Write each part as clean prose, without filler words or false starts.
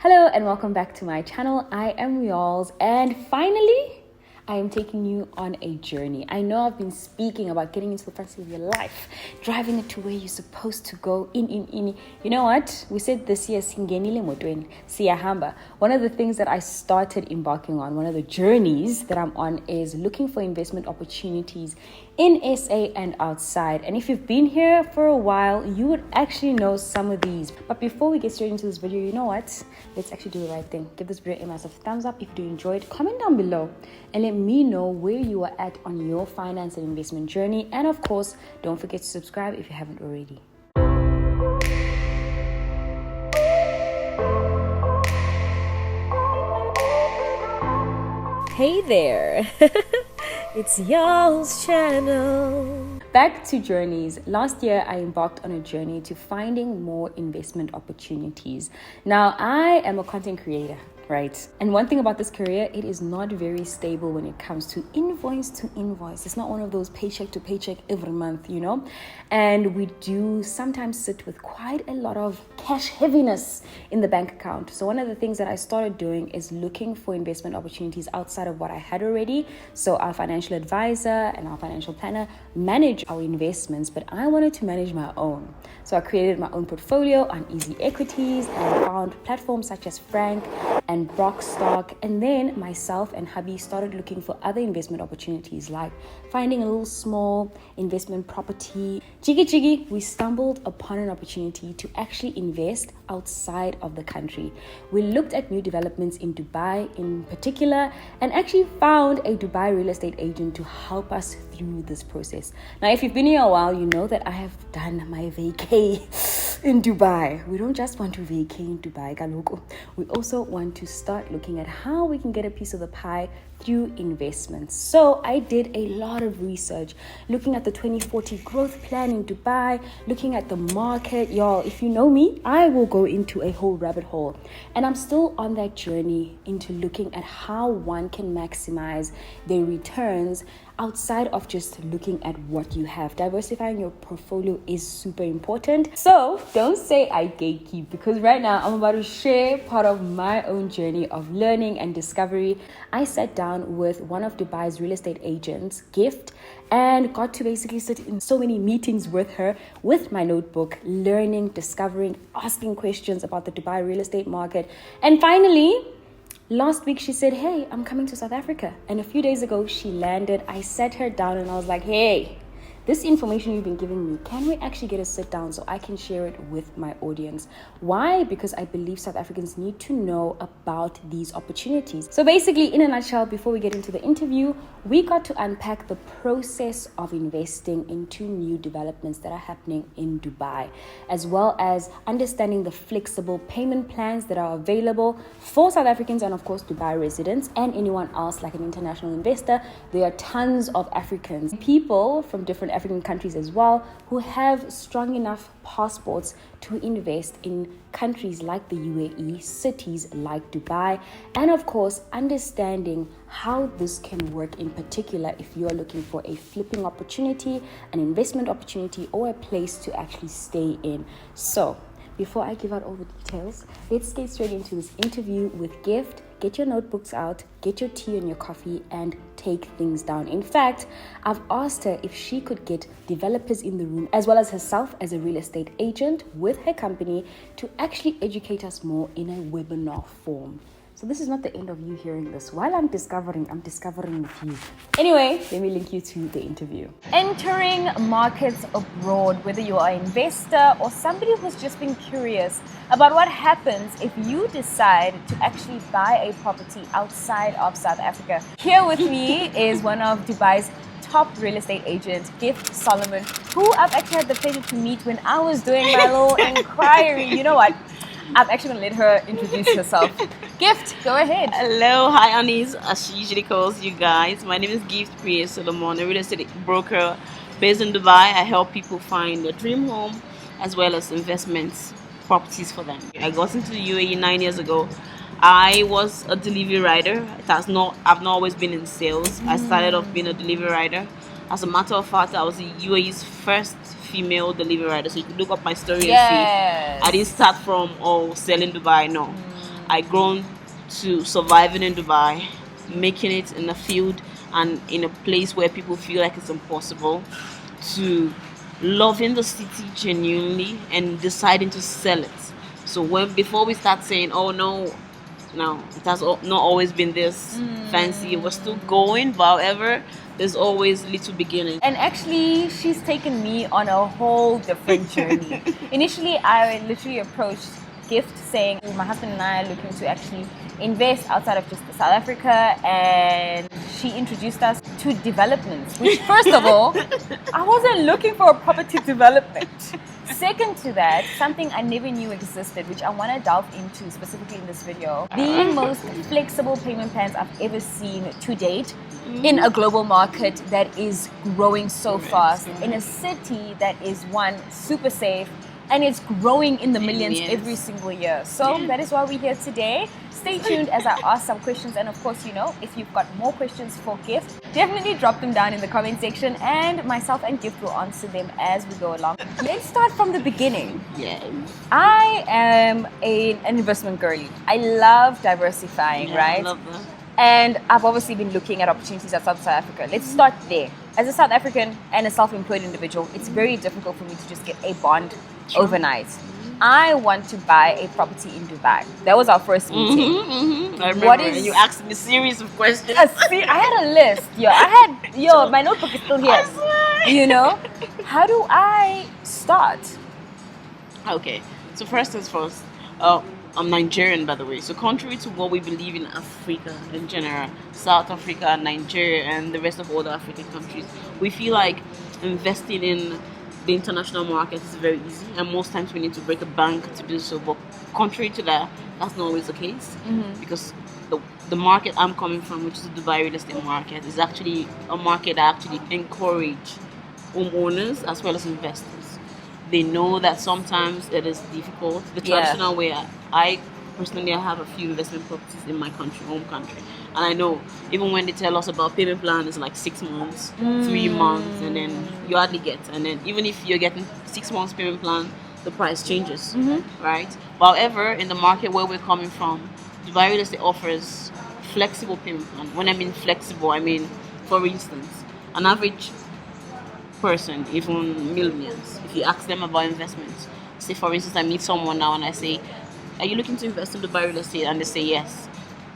Hello and welcome back to my channel. I am Yols, and finally I am taking you on a journey. I know I've been speaking about getting into the front seat of your life, driving it to where you're supposed to go. In. You know what? We said this year, Singenile Motweni, Siyahamba. One of the things that I started embarking on, one of the journeys that I'm on, is looking for investment opportunities in SA and outside. And if you've been here for a while, you would actually know some of these. But before we get straight into this video, you know what? Let's actually do the right thing. Give this video a massive thumbs up if you do enjoy it. Comment down below and let me know where you are at on your finance and investment journey. And of course, don't forget to subscribe if you haven't already. Hey there, it's y'all's channel. Back to journeys. Last year, I embarked on a journey to finding more investment opportunities. Now, I am a content creator, right? And one thing about this career, it is not very stable when it comes to invoice to invoice. It's not one of those paycheck to paycheck every month, you know? And we do sometimes sit with quite a lot of cash heaviness in the bank account. So one of the things that I started doing is looking for investment opportunities outside of what I had already. So our financial advisor and our financial planner manage our investments, but I wanted to manage my own. So I created my own portfolio on Easy Equities and found platforms such as Frank and Brockstock. And then myself and hubby started looking for other investment opportunities, like finding a little small investment property. Jiggy, we stumbled upon an opportunity to actually invest outside of the country. We looked at new developments in Dubai in particular and actually found a Dubai real estate agent to help us through this process. Now, if you've been here a while, you know that I have done my vacay in Dubai. We don't just want to vacay in Dubai, galoko. We also want to start looking at how we can get a piece of the pie through investments. So I did a lot of research, looking at the 2040 growth plan in Dubai, looking at the market. Y'all, if you know me, I will go into a whole rabbit hole. And I'm still on that journey into looking at how one can maximize their returns outside of just looking at what you have. Diversifying your portfolio is super important. So don't say I gatekeep, because right now I'm about to share part of my own journey of learning and discovery. I sat down with one of Dubai's real estate agents, Gift, and got to basically sit in so many meetings with her with my notebook, learning, discovering, asking questions about the Dubai real estate market. And finally, last week she said, hey, I'm coming to South Africa. And a few days ago she landed. I sat her down and I was like, hey, this information you've been giving me, can we actually get a sit down so I can share it with my audience? Why? Because I believe South Africans need to know about these opportunities. So basically, in a nutshell, before we get into the interview, we got to unpack the process of investing into new developments that are happening in Dubai, as well as understanding the flexible payment plans that are available for South Africans and of course Dubai residents and anyone else like an international investor. There are tons of Africans, people from different African countries as well, who have strong enough passports to invest in countries like the UAE, cities like Dubai, and of course understanding how this can work, in particular if you are looking for a flipping opportunity, an investment opportunity, or a place to actually stay in. So before I give out all the details, let's get straight into this interview with Gift. Get your notebooks out, get your tea and your coffee, and take things down. In fact, I've asked her if she could get developers in the room, as well as herself as a real estate agent with her company, to actually educate us more in a webinar form. So this is not the end of you hearing this. While I'm discovering with you. Anyway, let me link you to the interview. Entering markets abroad, whether you are an investor or somebody who's just been curious about what happens if you decide to actually buy a property outside of South Africa. Here with me is one of Dubai's top real estate agent, Gift Solomon, who I've actually had the pleasure to meet when I was doing my little inquiry. You know what? I'm actually going to let her introduce herself. Gift, go ahead. Hello, hi Anis, as she usually calls you guys. My name is Gift Priya Solomon, a real estate broker based in Dubai. I help people find a dream home as well as investments, properties for them. I got into the UAE 9 years ago. I was a delivery rider. I've not always been in sales. I started off being a delivery rider. As a matter of fact, I was the UAE's first female delivery rider. So you can look up my story and see. I didn't start from selling Dubai, no. I grown to surviving in Dubai, making it in a field and in a place where people feel like it's impossible, to loving the city genuinely and deciding to sell it. So when before we start saying, oh no, it has not always been this fancy. We're still going, but however, there's always little beginning. And actually, she's taken me on a whole different journey. Initially, I literally approached Gift saying, my husband and I are looking to actually invest outside of just South Africa, and she introduced us to developments, which first of all, I wasn't looking for a property development. Second to that, something I never knew existed, which I want to delve into specifically in this video, the most flexible payment plans I've ever seen to date in a global market that is growing so fast, in a city that is one, super safe, and it's growing in the millions every single year. So that is why we're here today. Stay tuned as I ask some questions, and of course, if you've got more questions for Gift, definitely drop them down in the comment section, and myself and Gift will answer them as we go along. Let's start from the beginning. Yes. I am an investment girly. I love diversifying, right? I love that. And I've obviously been looking at opportunities outside South Africa. Let's start there. As a South African and a self-employed individual, it's very difficult for me to just get a bond overnight. I want to buy a property in Dubai. That was our first meeting. I remember, and you asked me a series of questions. I had a list. My notebook is still here. How do I start? Okay, so first things first, I'm Nigerian, by the way. So contrary to what we believe in Africa in general, South Africa, Nigeria, and the rest of all the African countries, we feel like investing in the international market is very easy, and most times we need to break a bank to do so. But contrary to that, that's not always the case, because the market I'm coming from, which is the Dubai real estate market, is actually a market that actually encourage homeowners as well as investors. They know that sometimes it is difficult. The traditional way, I personally have a few investment properties in my home country. And I know even when they tell us about payment plan, it's like 6 months, 3 months, and then you hardly get. And then even if you're getting 6 months payment plan, the price changes, right? However, in the market where we're coming from, Dubai Real Estate offers flexible payment plan. When I mean flexible, I mean, for instance, an average person, even millions, if you ask them about investments, say for instance I meet someone now and I say, are you looking to invest in Dubai real estate? And they say yes.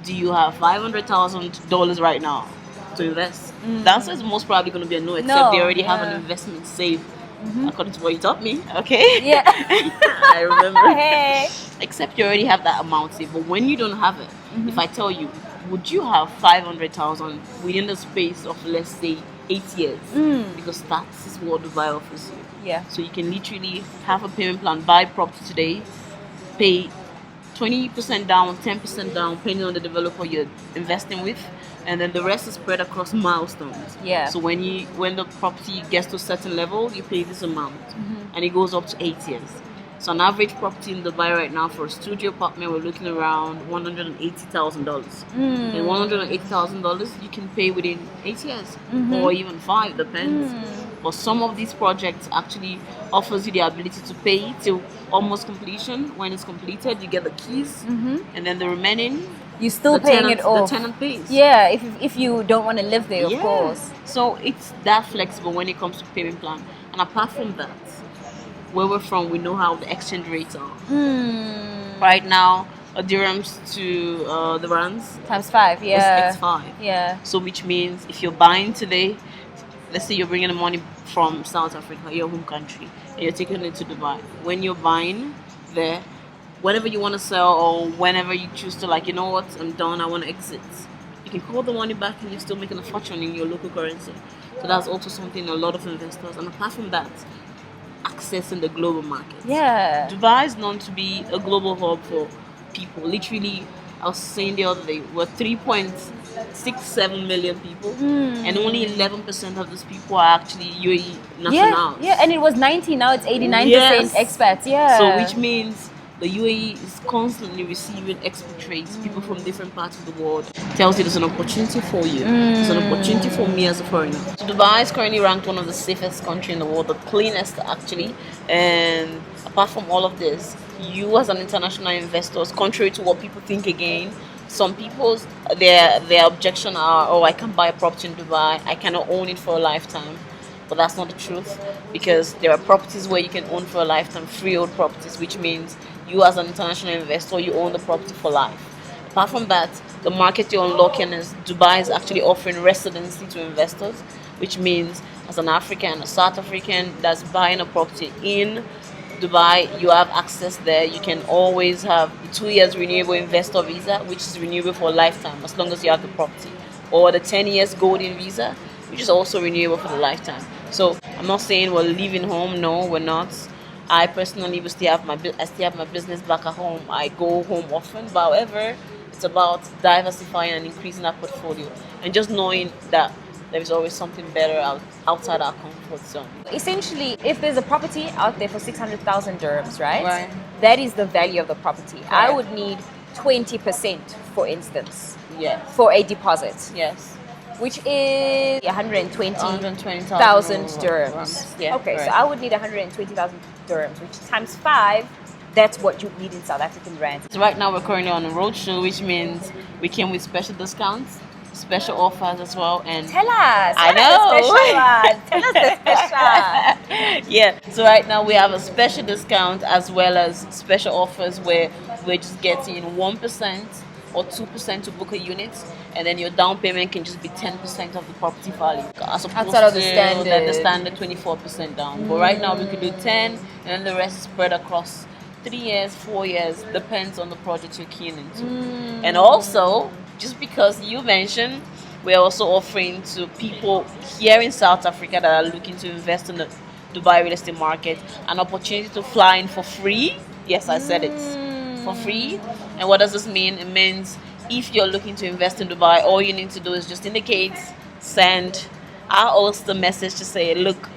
Do you have $500,000 right now to invest? The answer is most probably going to be a no, except they already have an investment saved, according to what you taught me. Okay. Yeah. I remember. Hey. Except you already have that amount saved. But when you don't have it, if I tell you, would you have 500,000 within the space of, let's say, 8 years? Because that is what Dubai offers you. Yeah. So you can literally have a payment plan, buy property today, pay 20% down, 10% down, depending on the developer you're investing with, and then the rest is spread across milestones. Yeah. So when the property gets to a certain level, you pay this amount, and it goes up to 8 years. So an average property in Dubai right now for a studio apartment, we're looking around $180,000. And $180,000 you can pay within 8 years, or even 5, depends. But some of these projects actually offers you the ability to pay till almost completion. When it's completed, you get the keys, and then the remaining, you're still paying it off. The tenant pays. Yeah, if you don't want to live there, of course. So it's that flexible when it comes to payment plan. And apart from that, where we're from, we know how the exchange rates are. Right now, a dirhams to the rands ×5, yeah. It's X5. Yeah. So which means if you're buying today, let's say you're bringing the money from South Africa, your home country, and you're taking it to Dubai. When you're buying there, whenever you want to sell or whenever you choose to, like, you know what, I'm done, I want to exit, you can call the money back and you're still making a fortune in your local currency. So that's also something a lot of investors, and apart from that, accessing the global market. Yeah. Dubai is known to be a global hub for people. Literally, I was saying the other day, we're 3.67 million people, and only 11% of those people are actually UAE nationals. Yeah, and it was 90, now it's 89% expats. Yeah. So which means the UAE is constantly receiving expatriates, people from different parts of the world. Tells you there's an opportunity for you. There's an opportunity for me as a foreigner. So Dubai is currently ranked one of the safest countries in the world, the cleanest actually. And apart from all of this, you as an international investor, contrary to what people think again, some people's their objection are, oh, I can buy a property in Dubai, I cannot own it for a lifetime. But that's not the truth, because there are properties where you can own for a lifetime, freehold properties, which means you as an international investor, you own the property for life. Apart from that, the market you're unlocking is Dubai is actually offering residency to investors, which means as an African, a South African that's buying a property in Dubai, you have access there. You can always have the 2 years renewable investor visa, which is renewable for a lifetime as long as you have the property, or the 10 years golden visa, which is also renewable for the lifetime. So I'm not saying we're leaving home. No, we're not. I personally will still have my business back at home. I go home often, but however, it's about diversifying and increasing our portfolio, and just knowing that there is always something better outside our comfort zone. Essentially, if there's a property out there for 600,000 dirhams, right? Right. That is the value of the property. Correct. I would need 20%, for instance, Yes. for a deposit, Yes. which is 120,000 120,000 dirhams. Yeah. Okay, so correct. I would need 120,000 dirhams, which times 5, that's what you need in South African rands. So right now we're currently on a roadshow, which means we came with special discounts, special offers as well, and Tell us. I what are the know. special ones? Tell us the special. yeah. So right now we have a special discount as well as special offers where we're just getting 1% or 2% to book a unit, and then your down payment can just be 10% of the property value, as opposed Outside of the to standard. the standard 24% down. But right now we could do 10, and then the rest is spread across 3 years, 4 years, depends on the project you're keen into. And also, just because you mentioned, we're also offering to people here in South Africa that are looking to invest in the Dubai real estate market an opportunity to fly in for free. Yes, I said it. For free. And what does this mean? It means if you're looking to invest in Dubai, all you need to do is just indicate, send our host the message to say, look,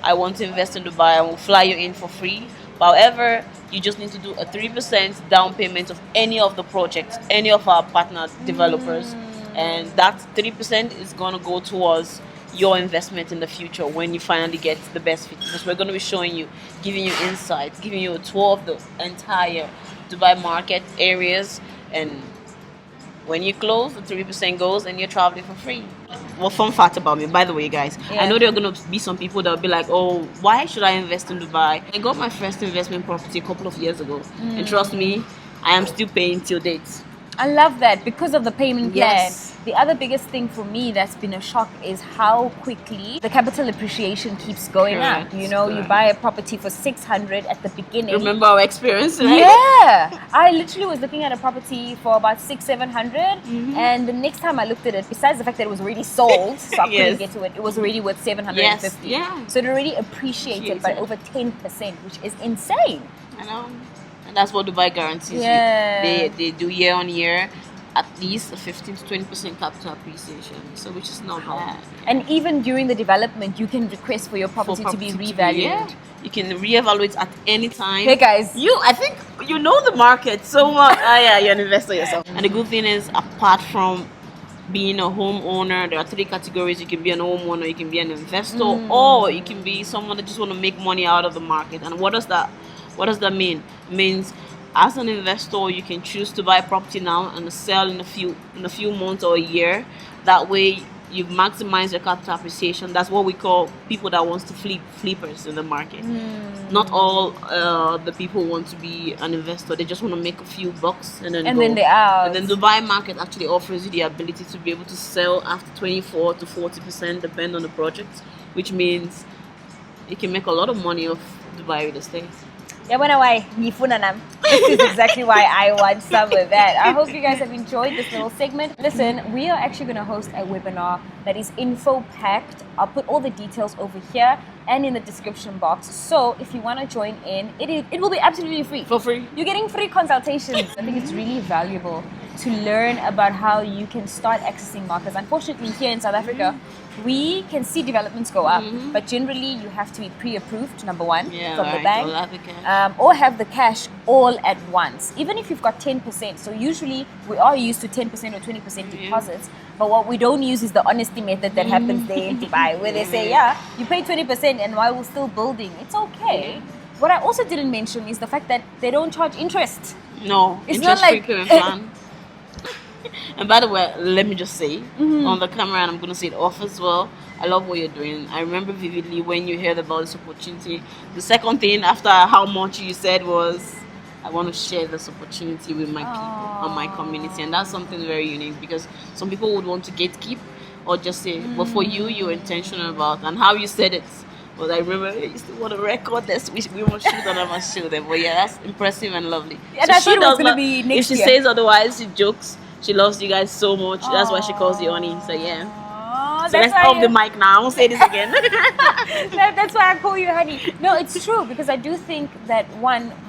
I want to invest in Dubai, and we'll fly you in for free. However, you just need to do a 3% down payment of any of the projects, any of our partner developers. And that 3% is going to go towards your investment in the future when you finally get the best fit. Because we're going to be showing you, giving you insights, giving you a tour of the entire Dubai market areas. And when you close, the 3% goes and you're traveling for free. Well, fun fact about me, by the way, guys. Yeah. I know there are going to be some people that will be like, oh, why should I invest in Dubai? I got my first investment property a couple of years ago. And trust me, I am still paying till date. I love that because of the payment plan. Yes. The other biggest thing for me that's been a shock is how quickly the capital appreciation keeps going Correct, up. You know, you correct. buy a property for 600 at the beginning. Remember our experience, right? Yeah, I literally was looking at a property for about 600-700, and the next time I looked at it, besides the fact that it was already sold, so I couldn't Yes. get to it, it was already worth 750. Yes, yeah. So it already appreciated by Appreciated. over 10%, which is insane. I know. And that's what Dubai guarantees Yeah. you. They do year on year at least a 15 to 20% capital appreciation. So which is not bad. And even during the development, you can request for your property, to be revalued. Yeah. You can reevaluate at any time. Hey guys, I think you know the market so much. Yeah, you're an investor yourself. And the good thing is, apart from being a homeowner, there are 3 categories. You can be an homeowner, you can be an investor, or you can be someone that just want to make money out of the market. And what does that mean? It means as an investor, you can choose to buy a property now and sell in a few months or a year. That way, you've maximized your capital appreciation. That's what we call people that wants to flippers in the market. Not all the people want to be an investor. They just want to make a few bucks and then then they're out. And then the Dubai market actually offers you the ability to be able to sell after 24 to 40%, depending on the project, which means you can make a lot of money off Dubai real estate. This is exactly why I want some of that. I hope you guys have enjoyed this little segment. Listen, we are actually going to host a webinar that is info packed. I'll put all the details over here and in the description box. So if you want to join in, it will be absolutely free. For free. You're getting free consultations. I think it's really valuable to learn about how you can start accessing markets. Unfortunately, here in South Africa, we can see developments go up, but generally you have to be pre-approved, number one, from the bank, or have the cash all at once, even if you've got 10%. So usually we are used to 10% or 20% deposits, but what we don't use is the honesty method that happens there in Dubai, where they say, yeah, you pay 20% and while we're still building, it's okay. what I also didn't mention is the fact that they don't charge interest. No, It's not interest-free like payment plan. And by the way, let me just say on the camera, and I'm going to say it off as well, I love what you're doing. I remember vividly when you heard about this opportunity. The second thing after how much you said was, I want to share this opportunity with my people and my community. And that's something very unique, because some people would want to gatekeep or just say, but for you, you're intentional about, and how you said it. But I remember I used to want to record this. We must shoot and I must show them. But yeah, that's impressive and lovely. And I thought it was going to be next year. If she says otherwise, she jokes. She loves you guys so much. That's why she calls you honey. So yeah. So let's off the mic now. I won't say this again. That's why I call you honey. No, it's true, because I do think that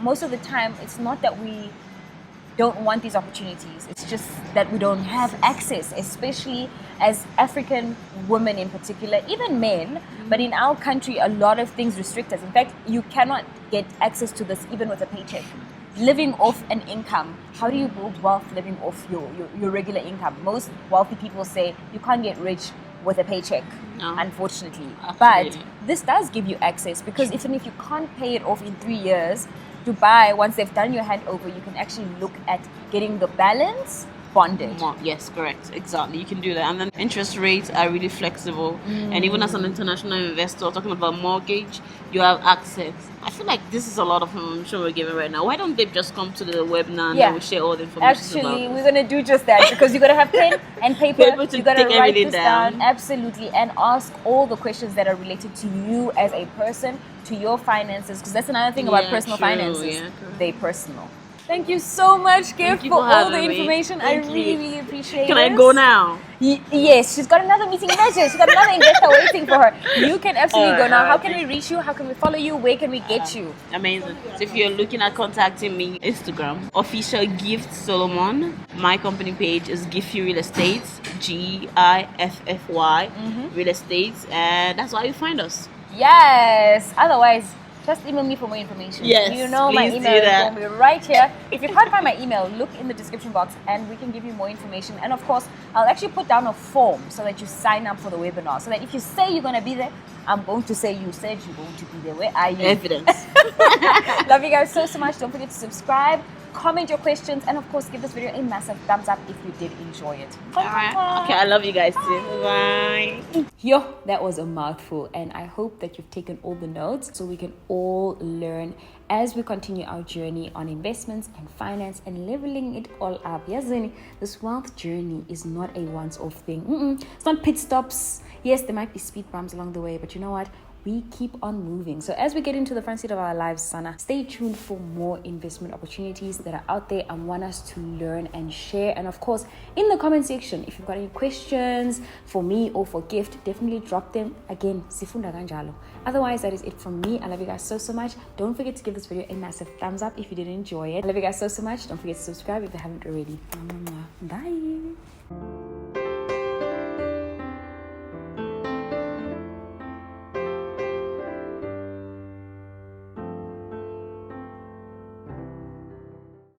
most of the time, it's not that we don't want these opportunities. It's just that we don't have access, especially as African women in particular, even men. But in our country, a lot of things restrict us. In fact, you cannot get access to this even with a paycheck. Living off an income. How do you build wealth living off your regular income? Most wealthy people say you can't get rich with a paycheck, unfortunately. Absolutely. But this does give you access, because even if you can't pay it off in 3 years, Dubai, once they've done your handover, you can actually look at getting the balance bonded. Yes, correct. Exactly. You can do that. And then interest rates are really flexible. And even as an international investor, talking about mortgage, you have access. I feel like this is a lot of information we're giving right now. Why don't they just come to the webinar and then we share all the information? Actually, we're going to do just that, because you're going to have pen and paper. You're going to write this down. Absolutely. And ask all the questions that are related to you as a person, to your finances, because that's another thing about personal finances. They're personal. Thank you so much, Gift, for all the information. I really appreciate it. Can I go now? Yes, she's got another meeting later. She's got another investor waiting for her. You can absolutely go now. How can we reach you? How can we follow you? Where can we get you? Amazing. So if you're looking at contacting me, Instagram, official Gift Solomon. My company page is Giffy Real Estate, GIFFY Real Estate, and that's why you find us. Yes. Otherwise, just email me for more information. Yes, you know my email is going to be right here. If you can't find my email, look in the description box and we can give you more information. And of course, I'll actually put down a form so that you sign up for the webinar. So that if you say you're going to be there, I'm going to say you said you're going to be there. Where are you? Evidence. Love you guys so much. Don't forget to subscribe, comment your questions, and of course, give this video a massive thumbs up if you did enjoy it. All right. Okay, I love you guys too. Bye. Yo, that was a mouthful, and I hope that you've taken all the notes so we can all learn as we continue our journey on investments and finance and leveling it all up. Yes, this wealth journey is not a once-off thing. It's not pit stops. Yes, there might be speed bumps along the way, but you know what? We keep on moving. So as we get into the front seat of our lives, Sana, stay tuned for more investment opportunities that are out there and want us to learn and share. And of course, in the comment section, if you've got any questions for me or for Gift, definitely drop them. Again, sifunda kanjalo. Otherwise, that is it from me. I love you guys so much. Don't forget to give this video a massive thumbs up if you did enjoy it. I love you guys so much. Don't forget to subscribe if you haven't already. Bye.